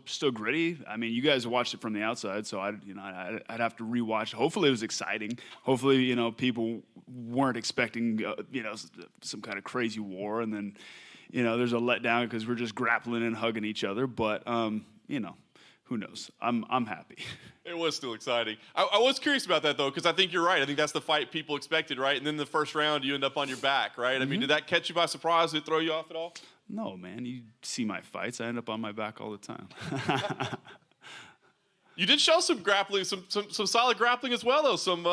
still gritty. I mean, you guys watched it from the outside, so I'd have to rewatch. Hopefully, it was exciting. Hopefully, people weren't expecting some kind of crazy war, and then there's a letdown because we're just grappling and hugging each other. But who knows? I'm happy. It was still exciting. I was curious about that, though, because I think you're right. I think that's the fight people expected, right? And then the first round, you end up on your back, right? I mean, did that catch you by surprise? Did it throw you off at all? No, man. You see my fights. I end up on my back all the time. You did show some grappling, some solid grappling as well, though. Some,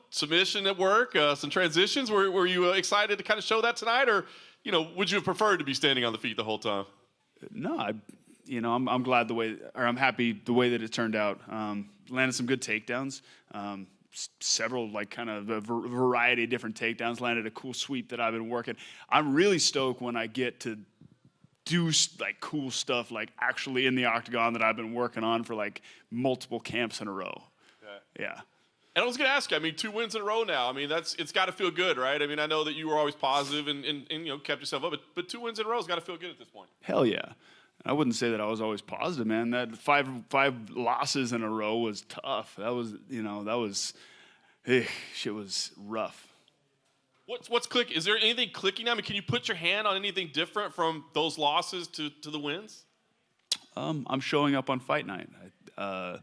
submission at work, some transitions. Were you excited to kind of show that tonight? Or, would you have preferred to be standing on the feet the whole time? No, I'm glad I'm happy the way that it turned out. Landed some good takedowns, several kind of a variety of different takedowns. Landed a cool sweep that I've been working. I'm really stoked when I get to do cool stuff actually in the octagon that I've been working on for multiple camps in a row. Yeah. And I was going to ask you, 2 wins in a row now. It's got to feel good, right? I know that you were always positive and kept yourself up, but 2 wins in a row has got to feel good at this point. Hell yeah. I wouldn't say that I was always positive, man. That five losses in a row was tough. That was, shit was rough. What's clicking? Is there anything clicking now? Can you put your hand on anything different from those losses to the wins? I'm showing up on fight night. I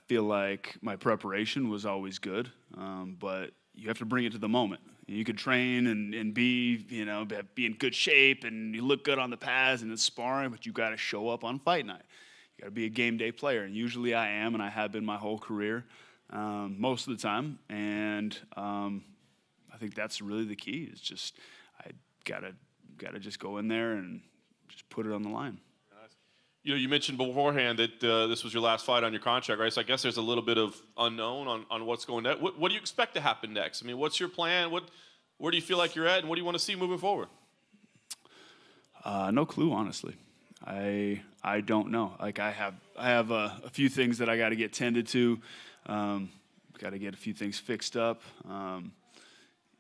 feel like my preparation was always good, but you have to bring it to the moment. You could train and be in good shape and you look good on the pads and it's sparring, but you got to show up on fight night. You got to be a game day player, and usually I am, and I have been my whole career, most of the time. And I think that's really the key. It's just I gotta just go in there and just put it on the line. You mentioned beforehand that this was your last fight on your contract, right? So I guess there's a little bit of unknown on what's going next. What do you expect to happen next? What's your plan? Where do you feel like you're at, and what do you want to see moving forward? No clue, honestly. I don't know. I have a few things that I got to get tended to. Got to get a few things fixed up. I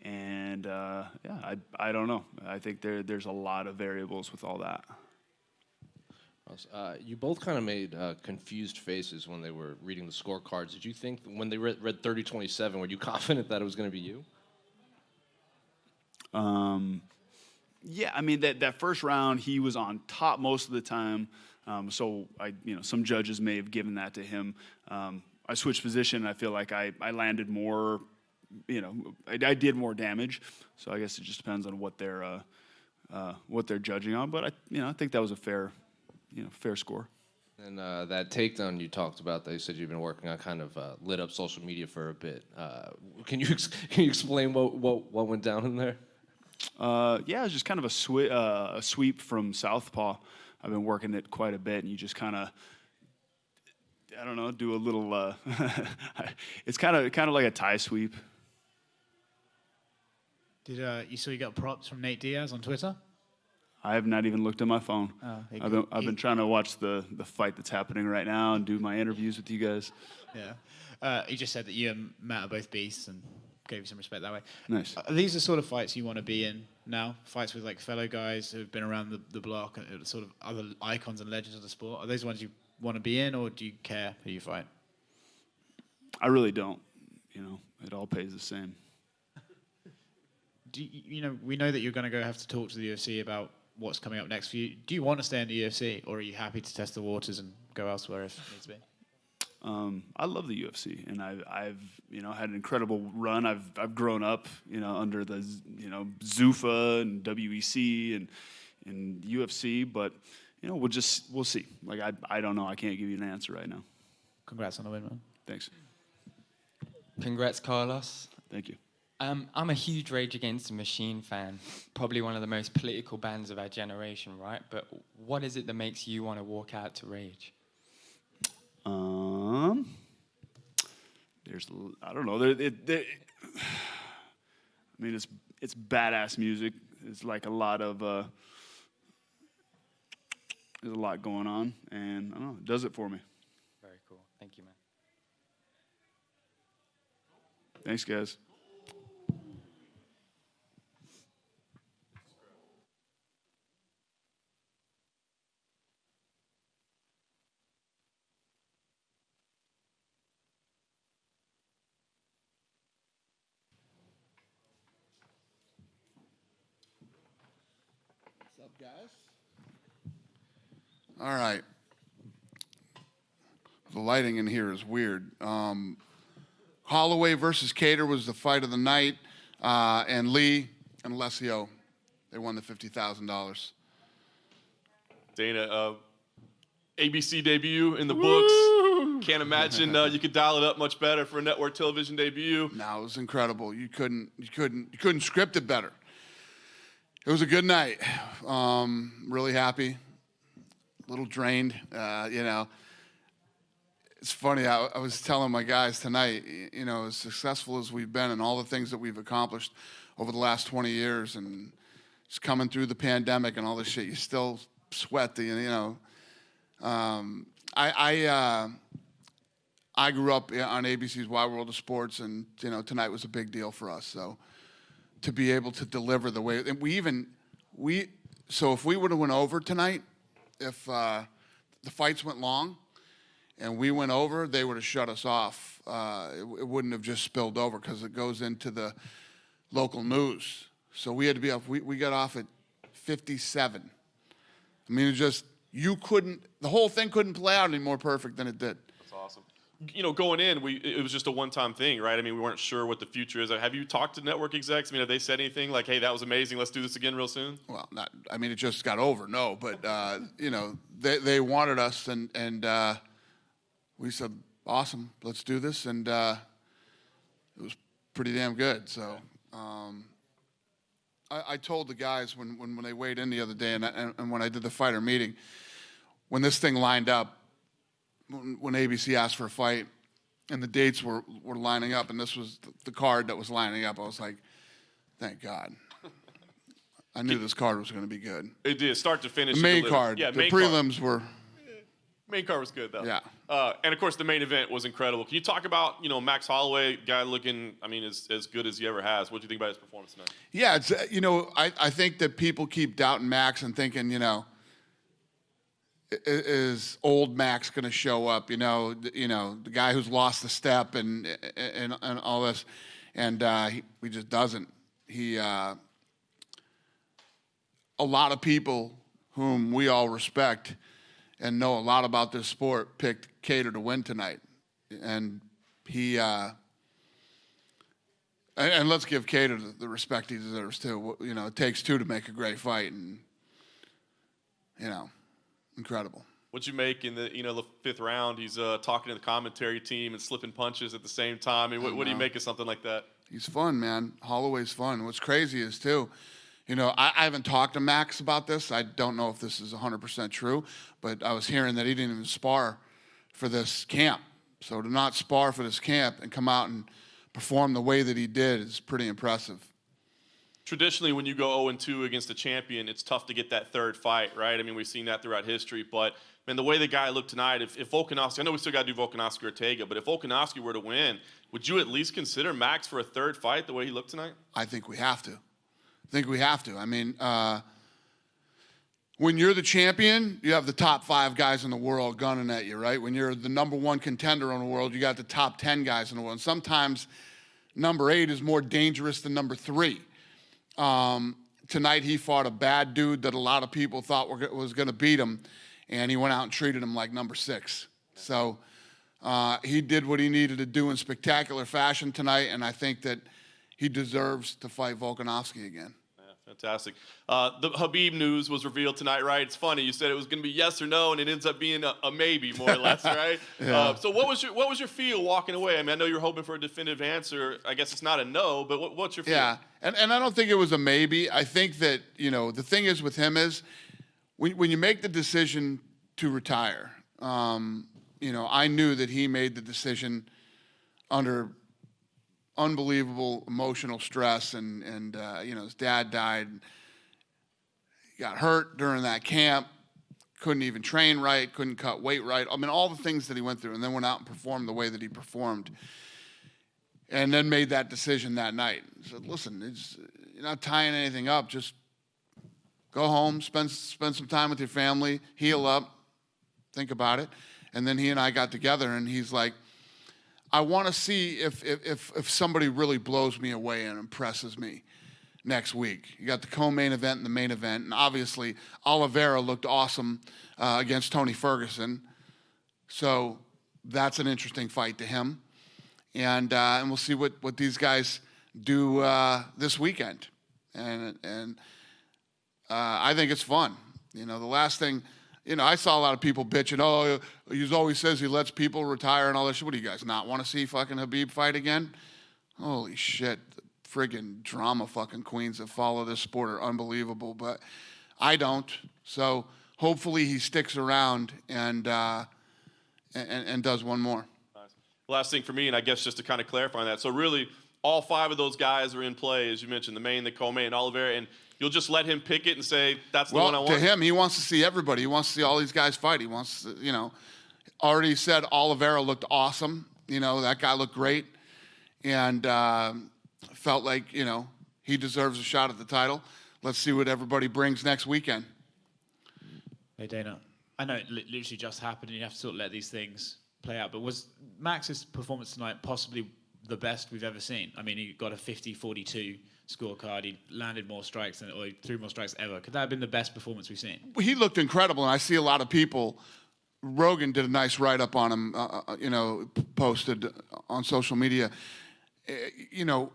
don't know. I think there's a lot of variables with all that. You both kind of made confused faces when they were reading the scorecards. Did you think when they read 30-27, were you confident that it was going to be you? Yeah, that first round he was on top most of the time. So some judges may have given that to him. I switched position. And I feel like I landed more. I did more damage. So I guess it just depends on what they're judging on. But I think that was a fair score. And that takedown you talked about that you said you've been working on kind of lit up social media for a bit. Can you explain what went down in there? Yeah, it's just kind of a sweep from southpaw. I've been working it quite a bit, and you just kind of, I don't know, do a little. It's kind of like a tie sweep. Did you saw you got props from Nate Diaz on Twitter? I have not even looked at my phone. Oh, I've been trying to watch the fight that's happening right now and do my interviews with you guys. Yeah, he just said that you and Matt are both beasts and gave you some respect that way. Nice. Are these the sort of fights you want to be in now? Fights with fellow guys who've been around the block and sort of other icons and legends of the sport. Are those ones you want to be in, or do you care who you fight? I really don't. It all pays the same. We know that you're going to have to talk to the UFC about what's coming up next for you. Do you want to stay in the UFC, or are you happy to test the waters and go elsewhere if it needs to be? I love the UFC, and I've had an incredible run. I've grown up under the Zuffa and WEC and UFC, but we'll see. I don't know. I can't give you an answer right now. Congrats on the win, man. Thanks. Congrats, Carlos. Thank you. I'm a huge Rage Against the Machine fan, probably one of the most political bands of our generation, right? But what is it that makes you want to walk out to Rage? I don't know. It's badass music. It's like a lot of there's a lot going on, and I don't know. It does it for me. Very cool. Thank you, man. Thanks, guys. All right. The lighting in here is weird. Holloway versus Cater was the fight of the night, and Lee and Alessio, they won the $50,000. Dana, ABC debut in the books. Can't imagine you could dial it up much better for a network television debut. No, it was incredible. You couldn't script it better. It was a good night. Really happy. A little drained, you know. It's funny, I was telling my guys tonight, you know, as successful as we've been and all the things that we've accomplished over the last 20 years and just coming through the pandemic and all this shit, you still sweat, you know. I grew up on ABC's Wide World of Sports, and, you know, tonight was a big deal for us. So to be able to deliver the way, and so if we would have went over tonight, if the fights went long and we went over, they would have shut us off. It wouldn't have just spilled over because it goes into the local news. So we had to be off. We got off at 57. I mean, it just, the whole thing couldn't play out any more perfect than it did. That's awesome. You know, going in, it was just a one-time thing, right? I mean, we weren't sure what the future is. Have you talked to network execs? I mean, have they said anything like, hey, that was amazing, let's do this again real soon? Well, I mean, it just got over, no. But, you know, they wanted us, and we said, awesome, let's do this. And it was pretty damn good. So I told the guys when they weighed in the other day and when I did the fighter meeting, when this thing lined up, when ABC asked for a fight and the dates were lining up and this was the card that was lining up, I was like, thank God. I knew this card was going to be good. It did, start to finish. The main card. Yeah, the prelims were. Main card was good, though. Yeah. And, of course, the main event was incredible. Can you talk about, you know, Max Holloway, guy looking, I mean, as good as he ever has. What do you think about his performance tonight? Yeah, it's, you know, I think that people keep doubting Max and thinking, you know, is old Max going to show up? You know, the guy who's lost the step and all this, and he just doesn't. A lot of people whom we all respect and know a lot about this sport picked Cater to win tonight, and and let's give Cater the respect he deserves too. You know, it takes two to make a great fight, and you know. Incredible. What'd you make in the fifth round? He's talking to the commentary team and slipping punches at the same time. I mean, what do you make of something like that? He's fun, man. Holloway's fun. What's crazy is, too, you know, I haven't talked to Max about this. I don't know if this is 100% true, but I was hearing that he didn't even spar for this camp. So to not spar for this camp and come out and perform the way that he did is pretty impressive. Traditionally, when you go 0-2 against a champion, it's tough to get that third fight, right? I mean, we've seen that throughout history. But, man, the way the guy looked tonight, if Volkanovski, I know we still got to do Volkanovski-Ortega, but if Volkanovski were to win, would you at least consider Max for a third fight the way he looked tonight? I think we have to. I mean, when you're the champion, you have the top 5 guys in the world gunning at you, right? When you're the number 1 contender in the world, you got the top 10 guys in the world. And sometimes number 8 is more dangerous than number 3. Tonight he fought a bad dude that a lot of people thought was going to beat him, and he went out and treated him like number 6. So he did what he needed to do in spectacular fashion tonight, and I think that he deserves to fight Volkanovski again. Yeah, fantastic. The Khabib news was revealed tonight, right? It's funny. You said it was going to be yes or no, and it ends up being a maybe, more or less, right? Yeah. So what was your feel walking away? I mean, I know you're hoping for a definitive answer. I guess it's not a no, but what's your feel? Yeah, and I don't think it was a maybe. I think that, you know, the thing is with him is when you make the decision to retire, you know, I knew that he made the decision under unbelievable emotional stress, and you know, his dad died. He got hurt during that camp, couldn't even train right, couldn't cut weight right. I mean, all the things that he went through, and then went out and performed the way that he performed, and then made that decision that night. He said, listen, you're not tying anything up, just go home, spend some time with your family, heal up, think about it. And then he and I got together, and he's like, I want to see if somebody really blows me away and impresses me. next week. You got the co-main event and the main event, and obviously Oliveira looked awesome against Tony Ferguson. So that's an interesting fight to him. And we'll see what these guys do this weekend. And I think it's fun. You know, the last thing, you know, I saw a lot of people bitching, oh, he always says he lets people retire and all that shit. What do you guys not want to see fucking Khabib fight again? Holy shit. The friggin' drama fucking queens that follow this sport are unbelievable, but I don't. So hopefully he sticks around and does one more. Last thing for me, and I guess just to kind of clarify on that. So really, all 5 of those guys are in play, as you mentioned, the main, the co-main, Oliveira, and you'll just let him pick it and say, that's the one I want? To him, he wants to see everybody. He wants to see all these guys fight. He wants to, you know, already said Oliveira looked awesome. You know, that guy looked great. And felt like, you know, he deserves a shot at the title. Let's see what everybody brings next weekend. Hey, Dana. I know it literally just happened, and you have to sort of let these things play out. But was Max's performance tonight possibly the best we've ever seen? I mean, he got a 50-42 scorecard. He landed more strikes or he threw more strikes ever. Could that have been the best performance we've seen? He looked incredible, and I see a lot of people. Rogan did a nice write-up on him, you know, posted on social media. You know,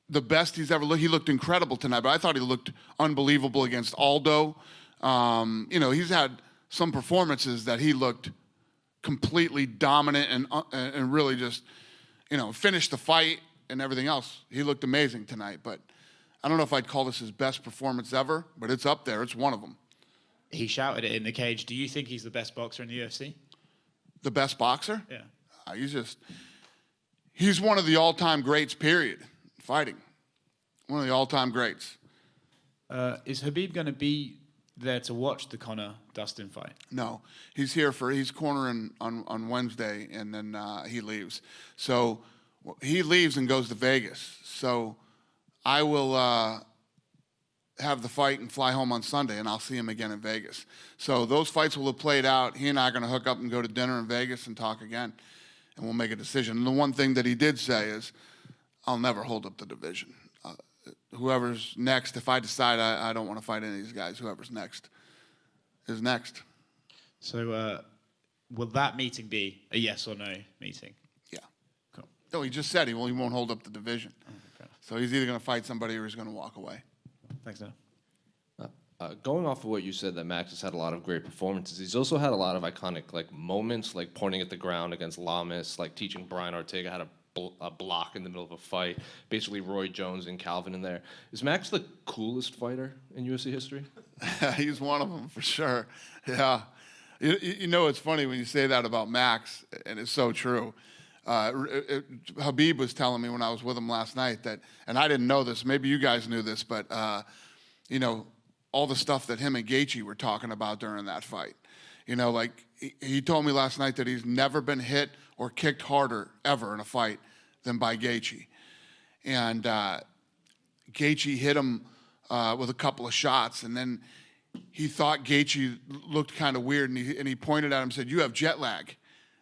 the best he's ever looked. He looked incredible tonight, but I thought he looked unbelievable against Aldo. You know, he's had some performances that he looked completely dominant and really just, you know, finished the fight and everything else. He looked amazing tonight, but I don't know if I'd call this his best performance ever, but it's up there. It's one of them. He shouted it in the cage. Do you think he's the best boxer in the UFC? The best boxer? Yeah. He's one of the all-time greats, period, fighting. One of the all-time greats. Is Khabib going to be there to watch the Conor-Dustin fight? No. He's here he's cornering on Wednesday, and then he leaves. So he leaves and goes to Vegas. So I will have the fight and fly home on Sunday, and I'll see him again in Vegas. So those fights will have played out. He and I are going to hook up and go to dinner in Vegas and talk again. And we'll make a decision. And the one thing that he did say is, I'll never hold up the division. Whoever's next, if I decide I don't want to fight any of these guys, whoever's next is next. So will that meeting be a yes or no meeting? Yeah. Cool. No, he just said he won't hold up the division. Okay. So he's either going to fight somebody or he's going to walk away. Thanks, Dan. Going off of what you said, that Max has had a lot of great performances. He's also had a lot of iconic like moments, like pointing at the ground against Lamas, like teaching Brian Ortega how to block in the middle of a fight. Basically, Roy Jones and Calvin in there. Is Max the coolest fighter in UFC history? He's one of them for sure. Yeah. You know, it's funny when you say that about Max, and it's so true. Khabib was telling me when I was with him last night that, and I didn't know this, maybe you guys knew this, but, you know, all the stuff that him and Gaethje were talking about during that fight. You know, like he told me last night that he's never been hit or kicked harder ever in a fight than by Gaethje. And Gaethje hit him with a couple of shots, and then he thought Gaethje looked kind of weird, and he pointed at him and said, "You have jet lag,"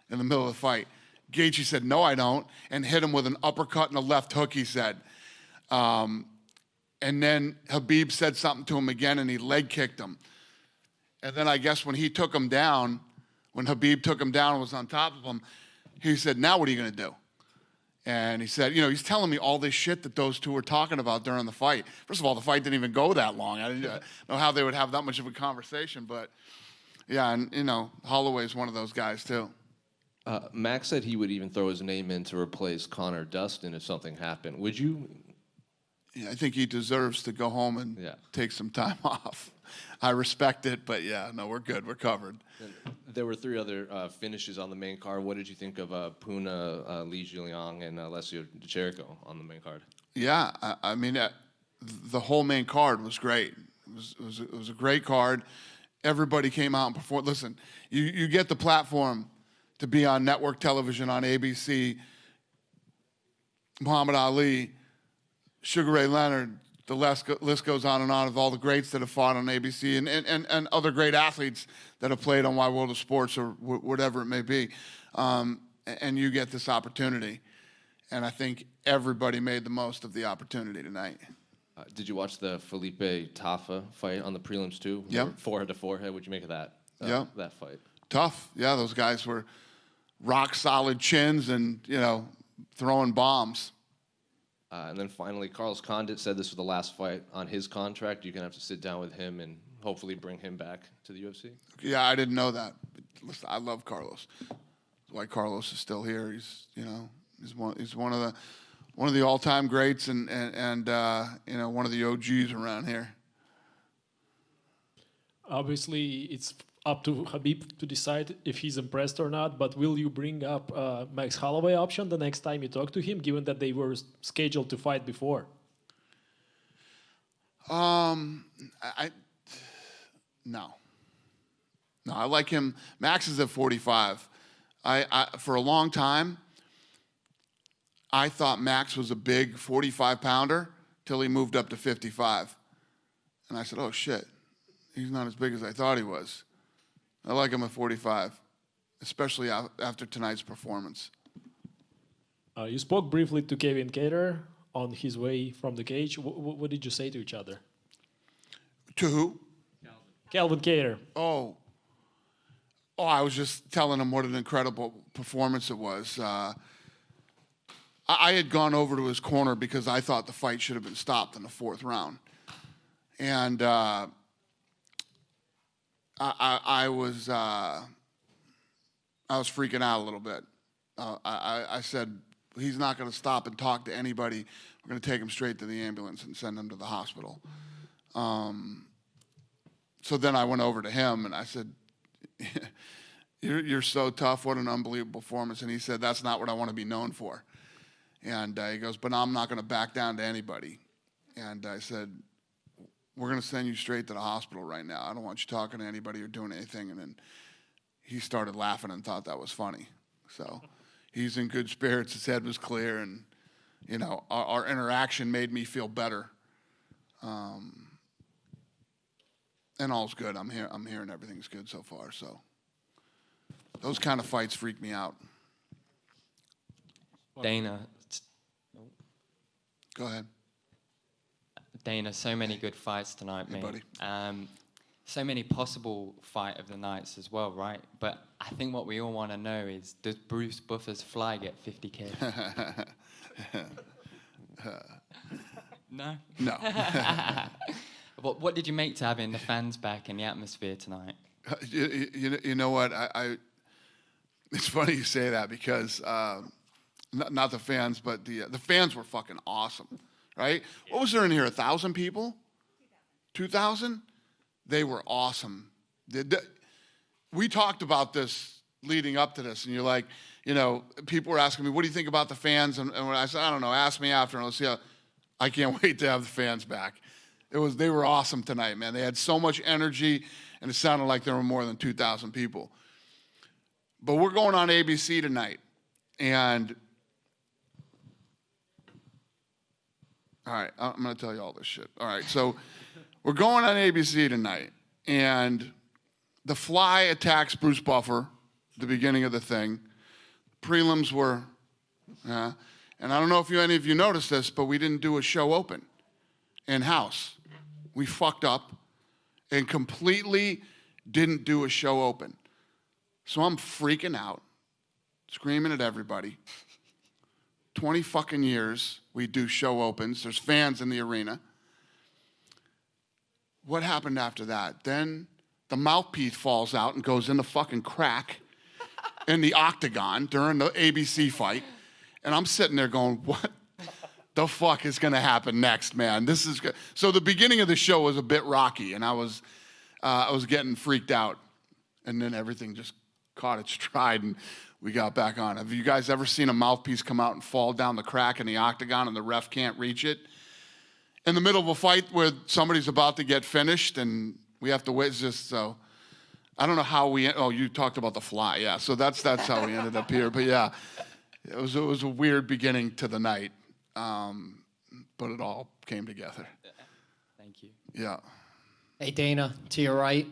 in the middle of the fight. Gaethje said, "No, I don't," and hit him with an uppercut and a left hook, he said. And then Khabib said something to him again, and he leg kicked him. And then I guess when he took him down, when Khabib took him down and was on top of him, he said, "Now what are you going to do?" And he said, you know, he's telling me all this shit that those two were talking about during the fight. First of all, the fight didn't even go that long. I didn't know how they would have that much of a conversation. But, yeah, and, you know, Holloway's one of those guys, too. Max said he would even throw his name in to replace Conor Dustin if something happened. Would you? Yeah, I think he deserves to go home and take some time off. I respect it, but yeah, no, we're good. We're covered. There were 3 other finishes on the main card. What did you think of Puna, Li Jiuliang, and Alessio Di Chirico on the main card? Yeah, I mean, the whole main card was great. It was a great card. Everybody came out and performed. Listen, you get the platform to be on network television on ABC, Muhammad Ali, Sugar Ray Leonard, the list goes on of all the greats that have fought on ABC and other great athletes that have played on Wide World of Sports or whatever it may be. And you get this opportunity. And I think everybody made the most of the opportunity tonight. Did you watch the Felipe Tafa fight on the prelims too? Yep. Forehead to forehead. What'd you make of that? Yep. That fight. Tough. Yeah, those guys were rock solid chins and, throwing bombs. And then finally, Carlos Condit said this was the last fight on his contract. You're going to have to sit down with him and hopefully bring him back to the UFC. Yeah, I didn't know that. But listen, I love Carlos. That's why Carlos is still here. He's one of the all-time greats and one of the OGs around here. Obviously, it's up to Khabib to decide if he's impressed or not, but will you bring up Max Holloway option the next time you talk to him, given that they were scheduled to fight before? No, I like him. Max is at 45. I for a long time, I thought Max was a big 45-pounder till he moved up to 55. And I said, oh, shit, he's not as big as I thought he was. I like him at 45, especially after tonight's performance. You spoke briefly to Kevin Kattar on his way from the cage. What did you say to each other? To who? Calvin Kattar. Oh, I was just telling him what an incredible performance it was. I had gone over to his corner because I thought the fight should have been stopped in the 4th round. And I was freaking out a little bit. I said, he's not going to stop and talk to anybody. We're going to take him straight to the ambulance and send him to the hospital. So then I went over to him and I said, you're so tough. What an unbelievable performance. And he said, that's not what I want to be known for. And he goes, but I'm not going to back down to anybody. And I said, we're going to send you straight to the hospital right now. I don't want you talking to anybody or doing anything. And then he started laughing and thought that was funny. So he's in good spirits. His head was clear. And, our interaction made me feel better. And all's good. I'm hearing everything's good so far. So those kind of fights freak me out. Dana, Go ahead. Dana, so many good fights tonight, Hey, mate. buddy. So many possible fight of the nights as well, right? But I think what we all want to know is, does Bruce Buffer's fly get 50K? No? No. What did you make to having the fans back in the atmosphere tonight? You know what? It's funny you say that because not the fans, but the fans were fucking awesome, right? What was there in here? 1,000 people? 2,000? They were awesome. We talked about this leading up to this, and you're like, people were asking me, what do you think about the fans? And when I said, I don't know, ask me after, and let's see how. I can't wait to have the fans back. They were awesome tonight, man. They had so much energy, and it sounded like there were more than 2,000 people. But we're going on ABC tonight, and all right, I'm going to tell you all this shit. All right, so we're going on ABC tonight, and the Fly attacks Bruce Buffer at the beginning of the thing. Prelims were, and I don't know if any of you noticed this, but we didn't do a show open in-house. We fucked up and completely didn't do a show open. So I'm freaking out, screaming at everybody. 20 fucking years we do show opens. There's fans in the arena. What happened after that? Then the mouthpiece falls out and goes in the fucking crack in the octagon during the ABC fight. And I'm sitting there going, what the fuck is going to happen next, man? This is good. So the beginning of the show was a bit rocky, and I was getting freaked out. And then everything just caught its stride, and we got back on. Have you guys ever seen a mouthpiece come out and fall down the crack in the octagon and the ref can't reach it? In the middle of a fight where somebody's about to get finished and we have to wait, so I don't know how you talked about the Fly. Yeah, so that's how we ended up here. But yeah, it was a weird beginning to the night, but it all came together. Thank you. Yeah. Hey, Dana, to your right.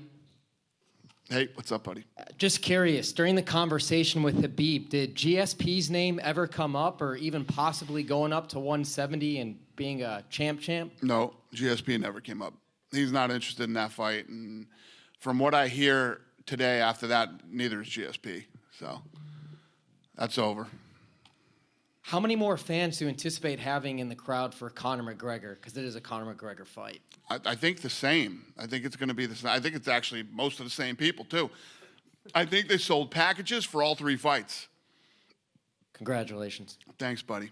Hey, what's up, buddy? Just curious, during the conversation with Khabib, did GSP's name ever come up or even possibly going up to 170 and being a champ? No, GSP never came up. He's not interested in that fight. And from what I hear today after that, neither is GSP. So that's over. How many more fans do you anticipate having in the crowd for Conor McGregor? Because it is a Conor McGregor fight. I think the same. I think it's going to be the same. I think it's actually most of the same people, too. I think they sold packages for all 3 fights. Congratulations. Thanks, buddy.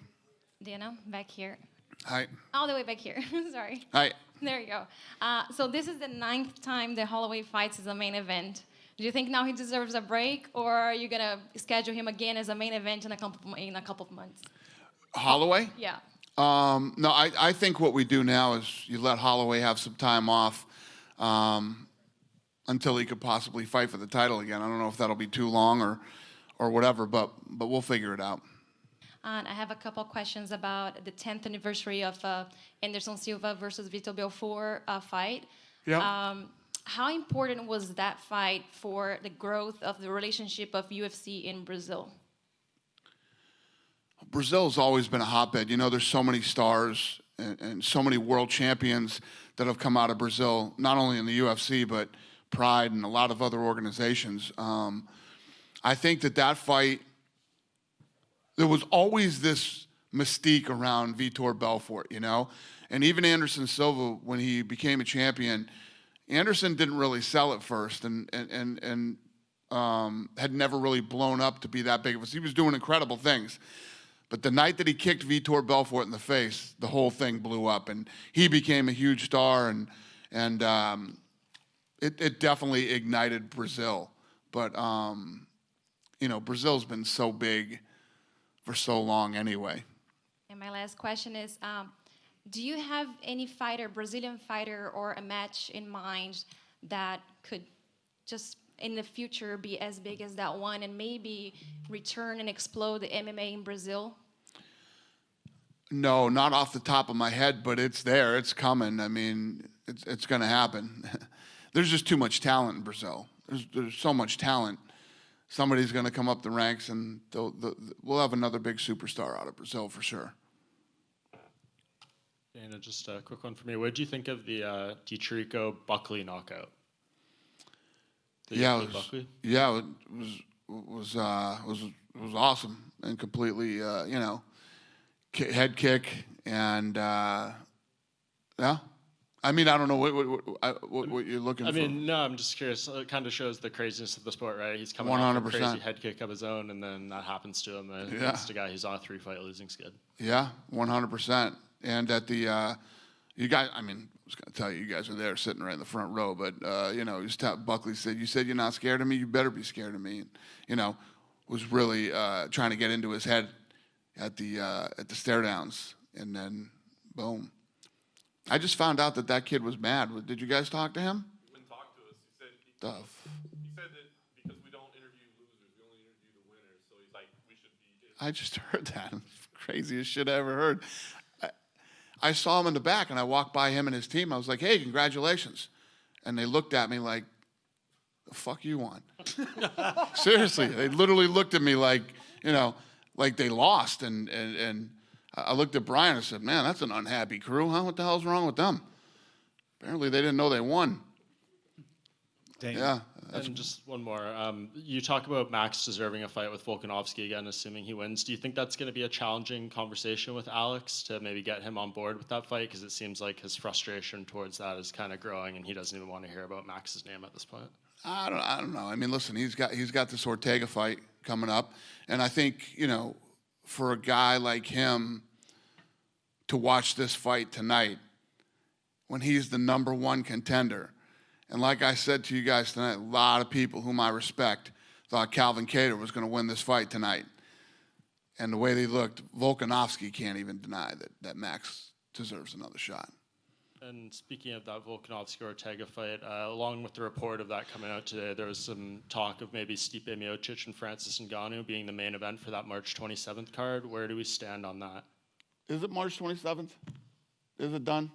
Dana, back here. Hi. All the way back here. Sorry. Hi. There you go. So this is the 9th time the Holloway fights is a main event. Do you think now he deserves a break, or are you gonna schedule him again as a main event in a couple of months? Holloway? Yeah. No, I think what we do now is you let Holloway have some time off until he could possibly fight for the title again. I don't know if that'll be too long or whatever, but we'll figure it out. And I have a couple of questions about the 10th anniversary of Anderson Silva versus Vitor Belfort fight. Yeah. How important was that fight for the growth of the relationship of UFC in Brazil? Brazil's always been a hotbed. You know, there's so many stars and so many world champions that have come out of Brazil, not only in the UFC, but Pride and a lot of other organizations. I think that fight, there was always this mystique around Vitor Belfort, you know? And even Anderson Silva, when he became a champion, Anderson didn't really sell at first and had never really blown up to be that big of a... He was doing incredible things. But the night that he kicked Vitor Belfort in the face, the whole thing blew up, and he became a huge star, and it definitely ignited Brazil. But, you know, Brazil's been so big for so long anyway. And my last question is, do you have any fighter, Brazilian fighter, or a match in mind that could just in the future be as big as that one and maybe return and explode the MMA in Brazil? No, not off the top of my head, but it's there. It's coming. I mean, it's going to happen. There's just too much talent in Brazil. There's so much talent. Somebody's going to come up the ranks, and we'll have another big superstar out of Brazil for sure. Dana, just a quick one for me. What did you think of the Dietricho Buckley knockout? Yeah, it was awesome and completely, you know, head kick and yeah. I mean, I don't know what you're looking for. I mean, no, I'm just curious. It kind of shows the craziness of the sport, right? He's coming off a crazy head kick of his own, and then that happens to him against a guy who's on a 3-fight losing skid. Yeah, 100%. And at the, you guys, I mean, I was going to tell you, you guys are there sitting right in the front row, but, you know, Buckley said, you said you're not scared of me, you better be scared of me. And, you know, was really trying to get into his head at the stare downs, and then, boom. I just found out that kid was mad. Did you guys talk to him? He wouldn't talk to us. He said that because we don't interview losers, we only interview the winners. So he's like, we should be. I just heard that. Craziest shit I ever heard. I saw him in the back, and I walked by him and his team. I was like, hey, congratulations. And they looked at me like, the fuck you want? Seriously, they literally looked at me like, you know, like they lost. And I looked at Brian and said, man, that's an unhappy crew, huh? What the hell's wrong with them? Apparently they didn't know they won. Dang. Yeah. And just one more. You talk about Max deserving a fight with Volkanovski again, assuming he wins. Do you think that's going to be a challenging conversation with Alex to maybe get him on board with that fight? Because it seems like his frustration towards that is kind of growing, and he doesn't even want to hear about Max's name at this point. I don't know. I mean, listen, he's got this Ortega fight coming up, and I think, you know, for a guy like him to watch this fight tonight when he's the #1 contender. And like I said to you guys tonight, a lot of people whom I respect thought Calvin Kattar was going to win this fight tonight. And the way they looked, Volkanovski can't even deny that Max deserves another shot. And speaking of that Volkanovski-Ortega fight, along with the report of that coming out today, there was some talk of maybe Stipe Miocic and Francis Ngannou being the main event for that March 27th card. Where do we stand on that? Is it March 27th? Is it done?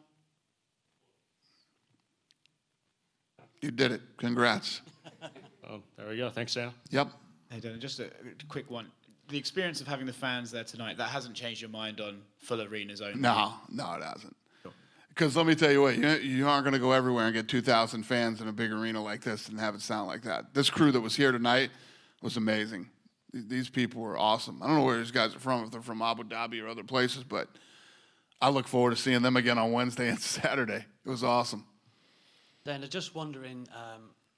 You did it. Congrats. Oh, there we go. Thanks, Dana. Yep. Hey, Dana, just a quick one. the experience of having the fans there tonight, that hasn't changed your mind on full arenas only? No, it hasn't. Because let me tell you what, you aren't going to go everywhere and get 2,000 fans in a big arena like this and have it sound like that. This crew that was here tonight was amazing. These people were awesome. I don't know where these guys are from, if they're from Abu Dhabi or other places, but I look forward to seeing them again on Wednesday and Saturday. It was awesome. Dana, just wondering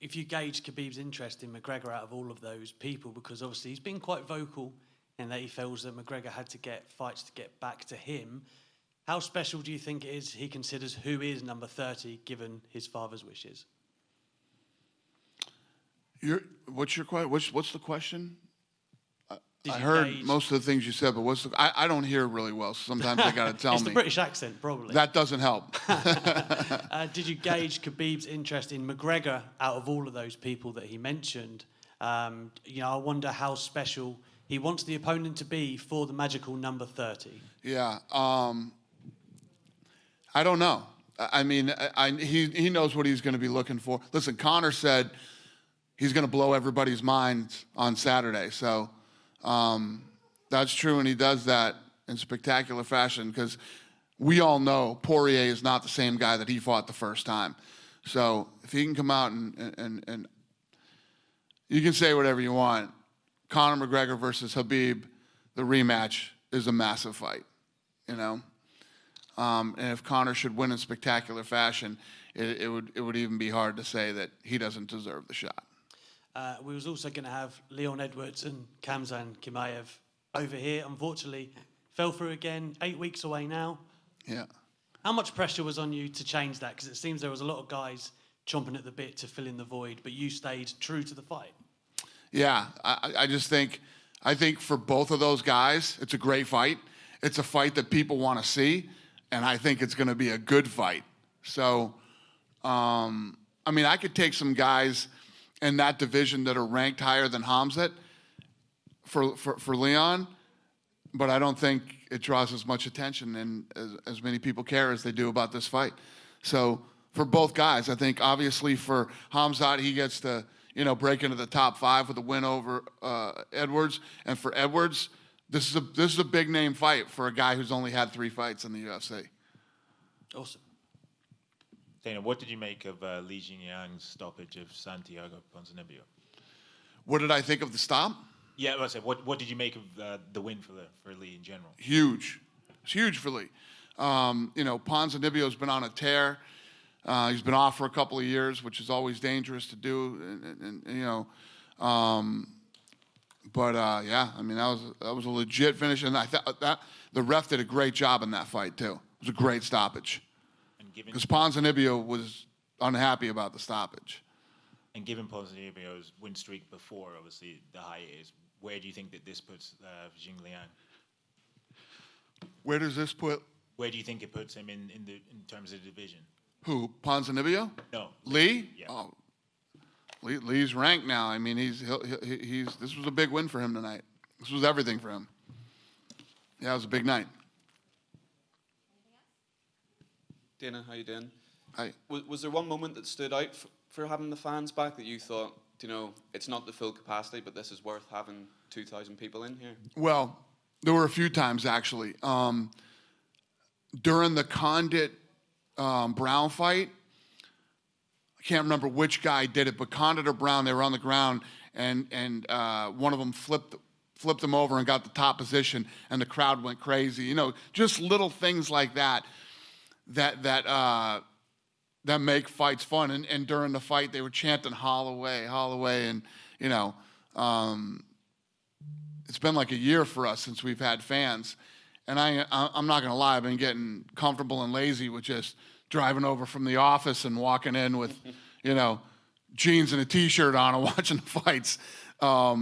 if you gauge Khabib's interest in McGregor out of all of those people, because obviously he's been quite vocal in that he feels that McGregor had to get fights to get back to him. How special do you think it is he considers who is number 30, given his father's wishes? What's the question? Did I you heard gauge- most of the things you said, but I don't hear really well, so sometimes I got to tell It's me. the British accent, probably. That doesn't help. Did you gauge Khabib's interest in McGregor out of all of those people that he mentioned? I wonder how special he wants the opponent to be for the magical number 30. Yeah. I don't know. I mean, he knows what he's going to be looking for. Listen, Conor said he's going to blow everybody's minds on Saturday. So that's true, and he does that in spectacular fashion because we all know Poirier is not the same guy that he fought the first time. So if he can come out and you can say whatever you want, Conor McGregor versus Khabib, the rematch is a massive fight, And if Conor should win in spectacular fashion, it would even be hard to say that he doesn't deserve the shot. We was also going to have Leon Edwards and Khamzat Chimaev over here. Unfortunately, fell through again, 8 weeks away now. Yeah. How much pressure was on you to change that? Because it seems there was a lot of guys chomping at the bit to fill in the void, but you stayed true to the fight. Yeah, I think for both of those guys, it's a great fight. It's a fight that people want to see, and I think it's going to be a good fight. So, I could take some guys in that division that are ranked higher than Khamzat for Leon, but I don't think it draws as much attention and as many people care as they do about this fight. So for both guys, I think obviously for Khamzat, he gets to break into the top 5 with a win over Edwards, and for Edwards, this is a big name fight for a guy who's only had 3 fights in the UFC. Awesome. Dana, what did you make of Li Jingyang's stoppage of Santiago Ponzinibbio? What did I think of the stop? Yeah, I said, what did you make of the win for Li in general? Huge. It's huge for Li. Ponzinibbio's been on a tear. He's been off for a couple of years, which is always dangerous to do. That was a legit finish, and I thought that the ref did a great job in that fight too. It was a great stoppage. Because Ponzinibbio was unhappy about the stoppage. And given Ponzinibbio's win streak before, obviously, the hiatus, where do you think that this puts Jingliang? Where does this put? Where do you think it puts him in terms of the division? Who? Ponzinibbio? No. Lee? Yeah. Oh, Lee's ranked now. I mean, he's this was a big win for him tonight. This was everything for him. Yeah, it was a big night. Dana, how you doing? Hi. Was there one moment that stood out for having the fans back that you thought, it's not the full capacity, but this is worth having 2,000 people in here? Well, there were a few times actually. During the Condit Brown fight, I can't remember which guy did it, but Condit or Brown, they were on the ground, and one of them flipped them over and got the top position, and the crowd went crazy. Just little things like that make fights fun. And during the fight, they were chanting Holloway, Holloway, and it's been like a year for us since we've had fans. And I'm not gonna lie, I've been getting comfortable and lazy with just driving over from the office and walking in with, jeans and a t-shirt on and watching the fights. But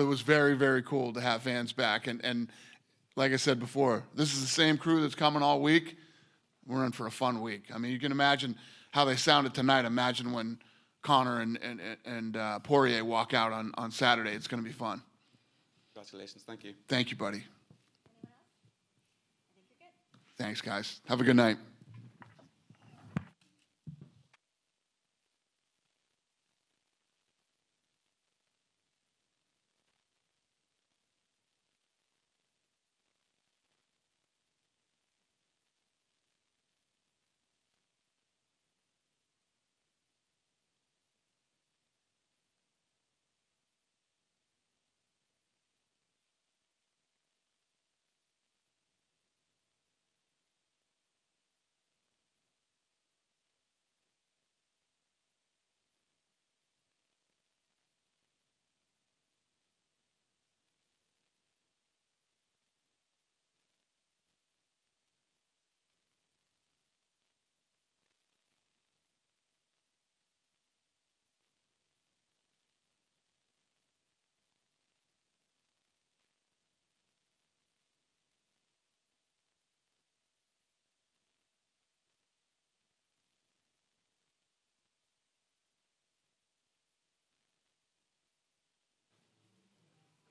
it was very, very cool to have fans back. And like I said before, this is the same crew that's coming all week. We're in for a fun week. I mean, you can imagine how they sounded tonight. Imagine when Conor and Poirier walk out on Saturday. It's going to be fun. Congratulations. Thank you. Thank you, buddy. Thanks, guys. Have a good night.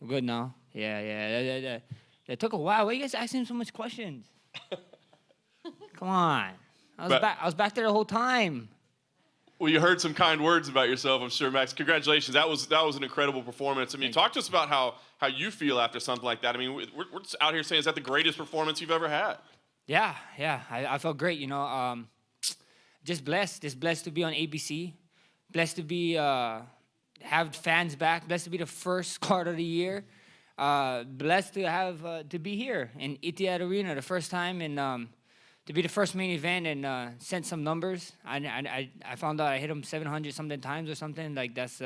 We're good now. Yeah. That took a while. Why are you guys asking so much questions? Come on. I was back there the whole time. Well, you heard some kind words about yourself, I'm sure, Max. Congratulations. That was an incredible performance. I mean, talk to us about how you feel after something like that. I mean, we're just out here saying, is that the greatest performance you've ever had? Yeah. I felt great, just blessed. Just blessed to be on ABC. Blessed to be have fans back. Blessed to be the first card of the year. Blessed to have to be here in Etihad Arena the first time, and to be the first main event and sent some numbers. I found out I hit him 700 something times or something. Like that's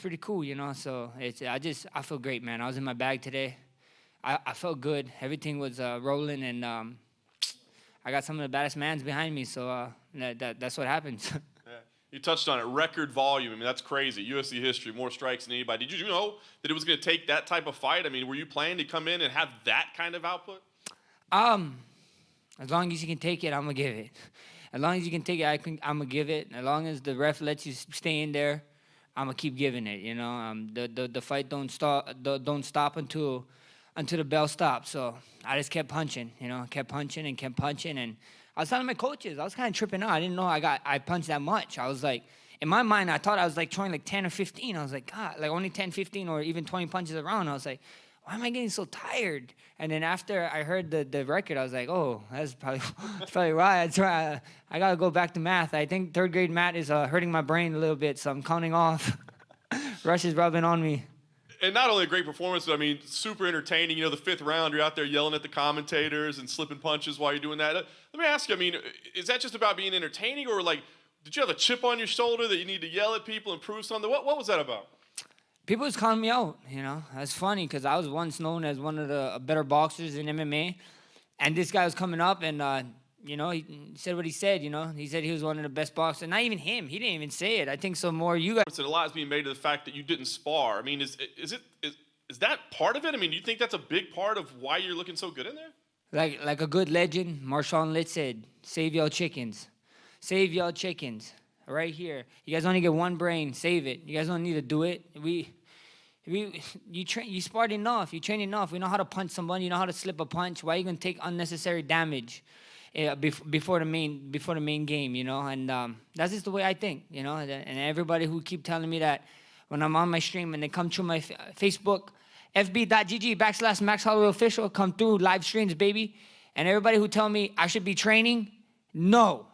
pretty cool, So I feel great, man. I was in my bag today. I felt good. Everything was rolling, and I got some of the baddest mans behind me. So that's what happens. Yeah. You touched on it. Record volume. I mean, that's crazy. UFC history, more strikes than anybody. Did you know that it was going to take that type of fight? I mean, were you planning to come in and have that kind of output? As long as you can take it, I'm going to give it. As long as you can take it, I'm going to give it. As long as the ref lets you stay in there, I'm going to keep giving it, The fight don't stop until the bell stops. So I just kept punching, kept punching. And I was telling my coaches, I was kind of tripping out. I didn't know I punched that much. I was like, in my mind, I thought I was like throwing like 10 or 15. I was like, God, like only 10, 15 or even 20 punches around. I was like, why am I getting so tired? And then after I heard the record, I was like, oh, that's probably right. I got to go back to math. I think third grade math is hurting my brain a little bit, so I'm counting off. Rush is rubbing on me. And not only a great performance, but I mean, super entertaining. The fifth round, you're out there yelling at the commentators and slipping punches while you're doing that. Let me ask you, I mean, is that just about being entertaining, or like, did you have a chip on your shoulder that you need to yell at people and prove something? What was that about? People was calling me out, That's funny because I was once known as one of the better boxers in MMA. And this guy was coming up and, he said what he said, He said he was one of the best boxers. Not even him. He didn't even say it. I think some more you guys. A lot is being made of the fact that you didn't spar. I mean, is that part of it? I mean, do you think that's a big part of why you're looking so good in there? Like a good legend, Marshawn Litz said, save y'all chickens. Save y'all chickens. Right here. You guys only get one brain. Save it. You guys don't need to do it. You sparred enough. You train enough. We know how to punch someone. You know how to slip a punch. Why are you gonna take unnecessary damage before the main game? And that's just the way I think. And everybody who keep telling me that when I'm on my stream and they come through my Facebook, fb.gg/Max Holloway official, come through live streams, baby. And everybody who tell me I should be training, no.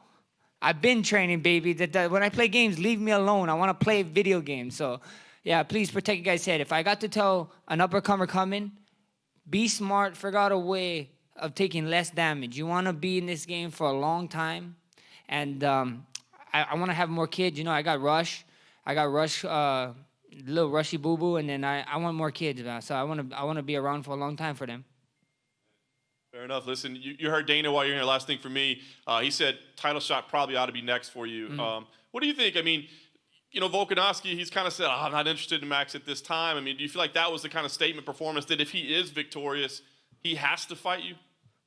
I've been training, baby. When I play games, leave me alone. I want to play video games. So, yeah, please protect your guys' head. If I got to tell an uppercomer coming, be smart, figure out a way of taking less damage. You want to be in this game for a long time. And I want to have more kids. I got Rush. Little Rushy Boo Boo. And then I want more kids. So I want to be around for a long time for them. Fair enough. Listen, you heard Dana while you're here. Last thing for me, he said title shot probably ought to be next for you. Mm-hmm. What do you think? I mean, Volkanovski, he's kind of said, I'm not interested in Max at this time. I mean, do you feel like that was the kind of statement performance that if he is victorious, he has to fight you?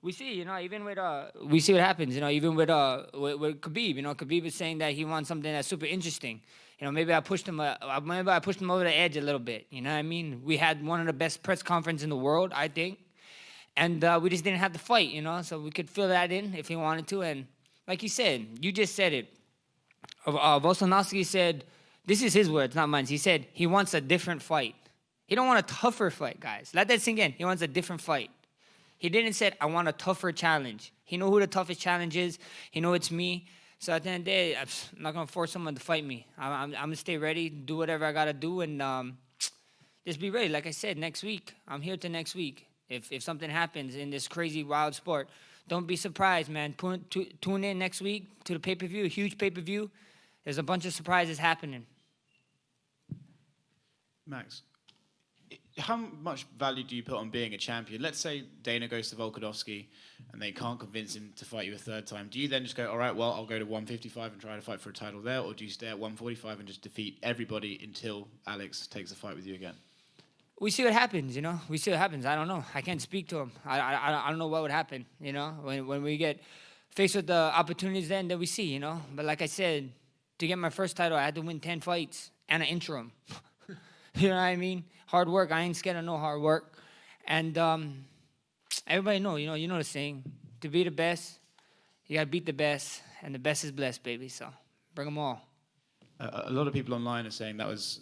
We see, even with we see what happens. Even with Khabib. Khabib is saying that he wants something that's super interesting. Maybe I pushed him. Maybe I pushed him over the edge a little bit. You know what I mean? We had one of the best press conferences in the world, I think. And we just didn't have to fight, so we could fill that in if he wanted to. And like you said, you just said it. Volkanovski said, this is his words, not mine. He said he wants a different fight. He don't want a tougher fight, guys. Let that sink in. He wants a different fight. He didn't say, I want a tougher challenge. He know who the toughest challenge is. He know it's me. So at the end of the day, I'm not going to force someone to fight me. I'm going to stay ready, do whatever I got to do, and just be ready. Like I said, next week, I'm here to next week. If something happens in this crazy, wild sport, don't be surprised, man. Tune in next week to the pay-per-view, a huge pay-per-view. There's a bunch of surprises happening. Max, how much value do you put on being a champion? Let's say Dana goes to Volkanovski and they can't convince him to fight you a third time. Do you then just go, all right, well, I'll go to 155 and try to fight for a title there? Or do you stay at 145 and just defeat everybody until Alex takes a fight with you again? We see what happens, We see what happens. I don't know. I can't speak to him. I don't know what would happen, When we get faced with the opportunities then we see, But like I said, to get my first title, I had to win 10 fights and an interim. You know what I mean? hard work. I ain't scared of no hard work. And everybody know, you know the saying, to be the best, you gotta beat the best, and the best is blessed, baby. So bring them all. A lot of people online are saying that was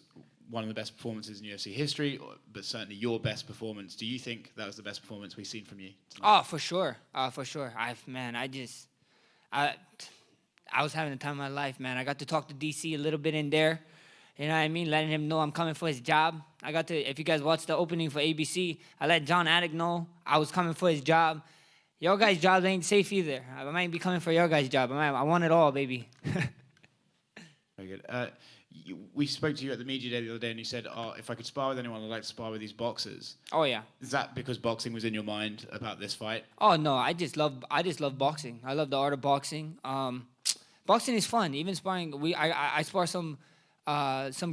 one of the best performances in UFC history, but certainly your best performance. Do you think that was the best performance we've seen from you tonight? Oh, for sure. For sure. I was having the time of my life, man. I got to talk to DC a little bit in there. You know what I mean? Letting him know I'm coming for his job. I got to, if you guys watched the opening for ABC, I let John Attic know I was coming for his job. Your guys' jobs ain't safe either. I might be coming for your guys' job. I want it all, baby. Very good. We spoke to you at the media day the other day, and you said, "Oh, if I could spar with anyone, I'd like to spar with these boxers." Oh yeah. Is that because boxing was in your mind about this fight? Oh no, I just love boxing. I love the art of boxing. Boxing is fun. Even sparring, I spar some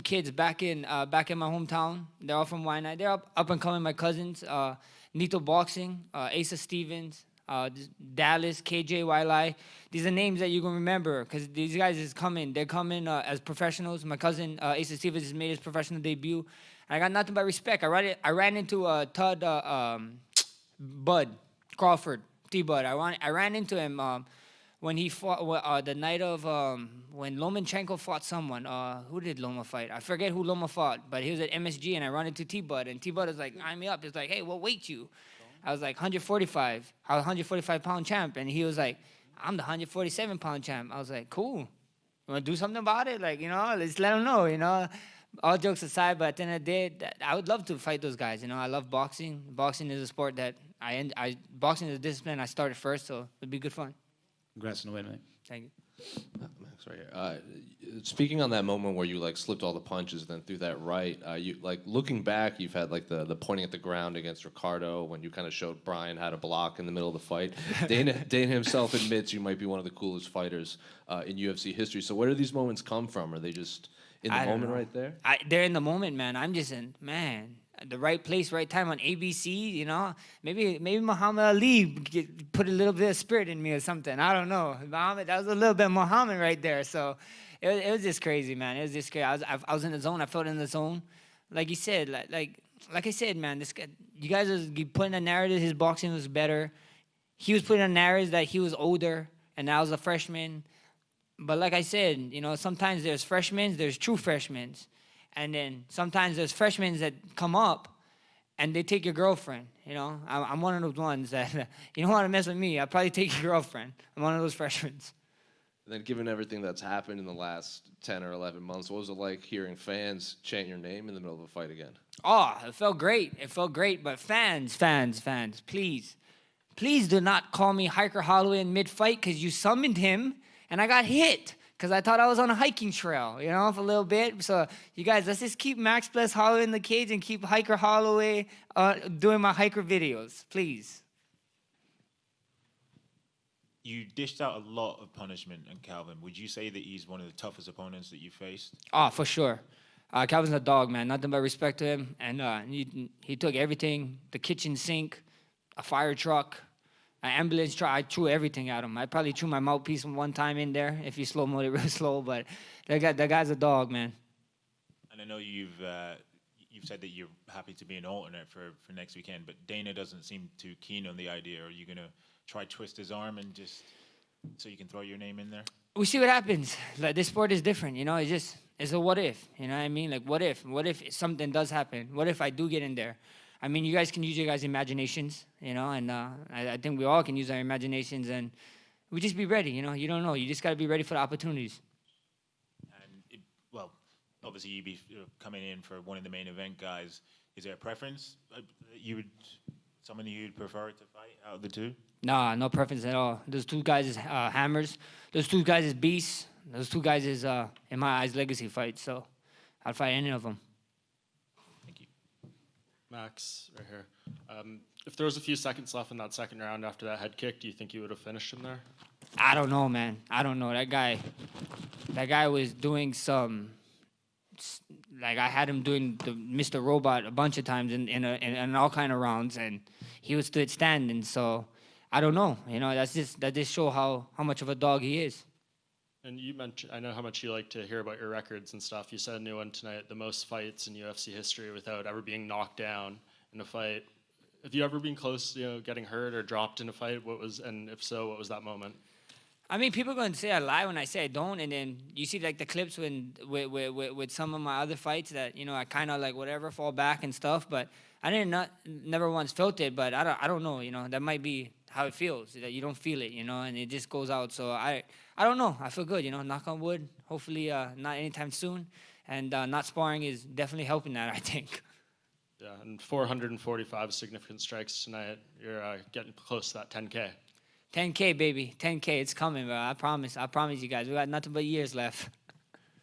kids back in my hometown. They're all from Waianae. They're up and coming. My cousins, Nito Boxing, Asa Stevens, Dallas, KJ Wailai. These are names that you're gonna remember because these guys is coming. They're coming as professionals. My cousin Asa Stevens has made his professional debut. And I got nothing but respect. I ran into Todd Bud Crawford, T-Bud. I ran into him when he fought the night of when Lomachenko fought someone. Who did Loma fight? I forget who Loma fought, but he was at MSG, and I ran into T-Bud, and T-Bud was like eyeing me up. He's like, "Hey, what weight you?" I was like 145. I was 145-pound champ, and he was like, "I'm the 147-pound champ." I was like, "Cool. You want to do something about it? Like, let's let him know, All jokes aside, but at the end of the day, I would love to fight those guys. I love boxing. Boxing is a sport that boxing is a discipline I started first, so it'd be good fun. Congrats on the win, mate. Thank you. Max, right here. Speaking on that moment where you slipped all the punches, then threw that right. You looking back, you've had the pointing at the ground against Ricardo when you kind of showed Brian how to block in the middle of the fight. Dana himself admits you might be one of the coolest fighters in UFC history. So where do these moments come from? Are they just in the moment right there? They're in the moment, man. I'm just the right place, right time on ABC. Maybe Muhammad Ali put a little bit of spirit in me or something. I don't know. Muhammad, that was a little bit Muhammad right there. So it was just crazy, man. It was just crazy. I was in the zone. I felt in the zone. Like you said, like I said, man. This guy, you guys are putting a narrative. His boxing was better. He was putting a narrative that he was older and I was a freshman. But like I said, sometimes there's freshmen, there's true freshmen. And then sometimes there's freshmen that come up and they take your girlfriend. I'm one of those ones that you don't want to mess with me. I'll probably take your girlfriend. I'm one of those freshmen. And then given everything that's happened in the last 10 or 11 months, what was it like hearing fans chant your name in the middle of a fight again? Oh, it felt great. But fans, please do not call me Hiker Holloway in mid-fight because you summoned him and I got hit. Because I thought I was on a hiking trail, for a little bit. So, you guys, let's just keep Max Bless Holloway in the cage and keep Hiker Holloway doing my hiker videos, please. You dished out a lot of punishment on Calvin. Would you say that he's one of the toughest opponents that you faced? Oh, for sure. Calvin's a dog, man. Nothing but respect to him. And he took everything, the kitchen sink, a fire truck, an ambulance truck. I threw everything at him. I probably threw my mouthpiece one time in there if you slow-mo it real slow, but that guy's a dog, man. And I know you've said that you're happy to be an alternate for next weekend, but Dana doesn't seem too keen on the idea. Are you going to try twist his arm and just so you can throw your name in there? We see what happens. This sport is different, it's a what if, what I mean? What if something does happen? What if I do get in there? I mean, you guys can use your guys' imaginations, and I think we all can use our imaginations, and we just be ready, You don't know. You just got to be ready for the opportunities. And, obviously you'd be coming in for one of the main event guys. Is there a preference? Someone you'd prefer to fight out of the two? Nah, no preference at all. Those two guys is hammers. Those two guys is beasts. Those two guys is, in my eyes, legacy fights. So I'd fight any of them. Max, right here. If there was a few seconds left in that second round after that head kick, do you think you would have finished him there? I don't know, man. I don't know. That guy was doing some. I had him doing the Mr. Robot a bunch of times in all kind of rounds, and he was stood standing. So I don't know. That just show how much of a dog he is. And you mentioned, I know how much you like to hear about your records and stuff. You said a new one tonight, the most fights in UFC history without ever being knocked down in a fight. Have you ever been close, getting hurt or dropped in a fight? And if so, what was that moment? I mean, people are going to say I lie when I say I don't, and then you see like the clips with some of my other fights that I kind of like whatever fall back and stuff. But I never once felt it. But I don't know. That might be how it feels, that you don't feel it. And it just goes out. So I don't know. I feel good. Knock on wood. Hopefully not anytime soon. And not sparring is definitely helping that, I think. Yeah, and 445 significant strikes tonight. You're getting close to that 10K. 10K, baby. 10K. It's coming, bro. I promise. I promise you guys. We got nothing but years left.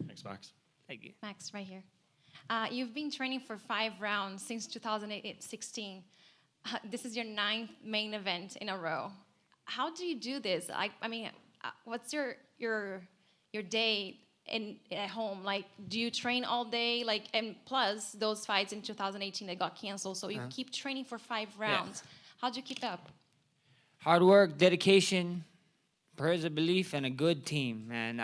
Thanks, Max. Thank you. Max, right here. You've been training for 5 rounds since 2016. This is your 9th main event in a row. How do you do this? I mean, what's your day at home? Like, do you train all day? Like, and plus those fights in 2018 that got canceled, so you keep training for 5 rounds. Yeah. How do you keep up? Hard work, dedication, prayers of belief, and a good team, man.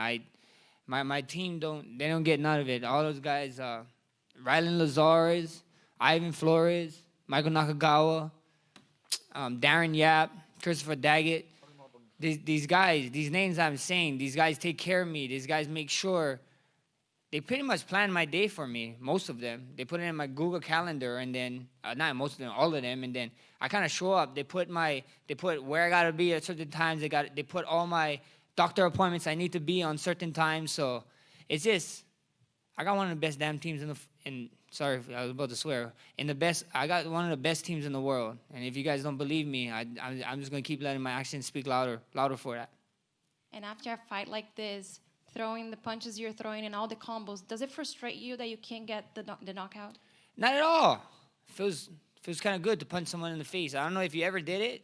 My team don't get none of it. All those guys, Rylan Lazarez, Ivan Flores, Michael Nakagawa, Darren Yap, Christopher Daggett. These guys, these names I'm saying, these guys take care of me. These guys make sure. They pretty much plan my day for me, most of them. They put it in my Google Calendar, and then, not most of them, all of them, and then I kind of show up. They put where I got to be at certain times. They put all my doctor appointments I need to be on certain times. So it's just, I got one of the best damn teams sorry, I was about to swear. I got one of the best teams in the world. And if you guys don't believe me, I'm just going to keep letting my actions speak louder for that. And after a fight like this, throwing the punches you're throwing and all the combos, does it frustrate you that you can't get the knockout? Not at all. Feels kind of good to punch someone in the face. I don't know if you ever did it,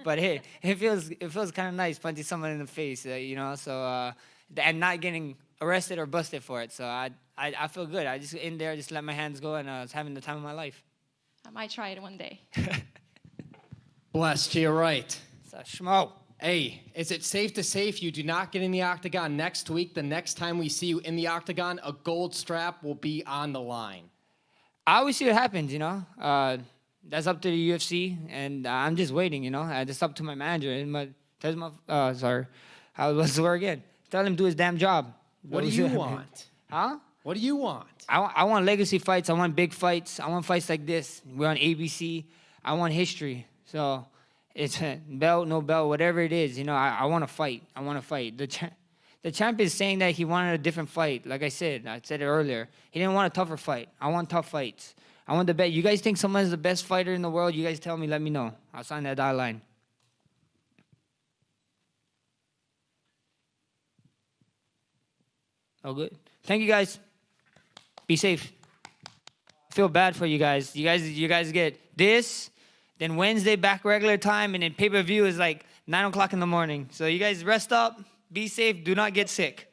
but it feels kind of nice punching someone in the face, So and not getting arrested or busted for it. So I feel good. I just in there, just let my hands go, and I was having the time of my life. I might try it one day. Bless to your right. It's a schmo. Hey, is it safe to say if you do not get in the octagon next week, the next time we see you in the octagon, a gold strap will be on the line? I always see what happens, That's up to the UFC, and I'm just waiting, It's up to my manager. And let's swear again. Tell him to do his damn job. What do you want? Huh? What do you want? I want legacy fights. I want big fights. I want fights like this. We're on ABC. I want history. So it's belt, no belt, whatever it is. I want to fight. I want to fight. The champ is saying that he wanted a different fight. Like I said it earlier. He didn't want a tougher fight. I want tough fights. I want the best. You guys think someone's the best fighter in the world? You guys tell me. Let me know. I'll sign that dotted line. Oh, good. Thank you, guys. Be safe. I feel bad for you guys. You guys get this, then Wednesday back regular time, and then pay-per-view is like 9 o'clock in the morning. So you guys rest up, be safe, do not get sick.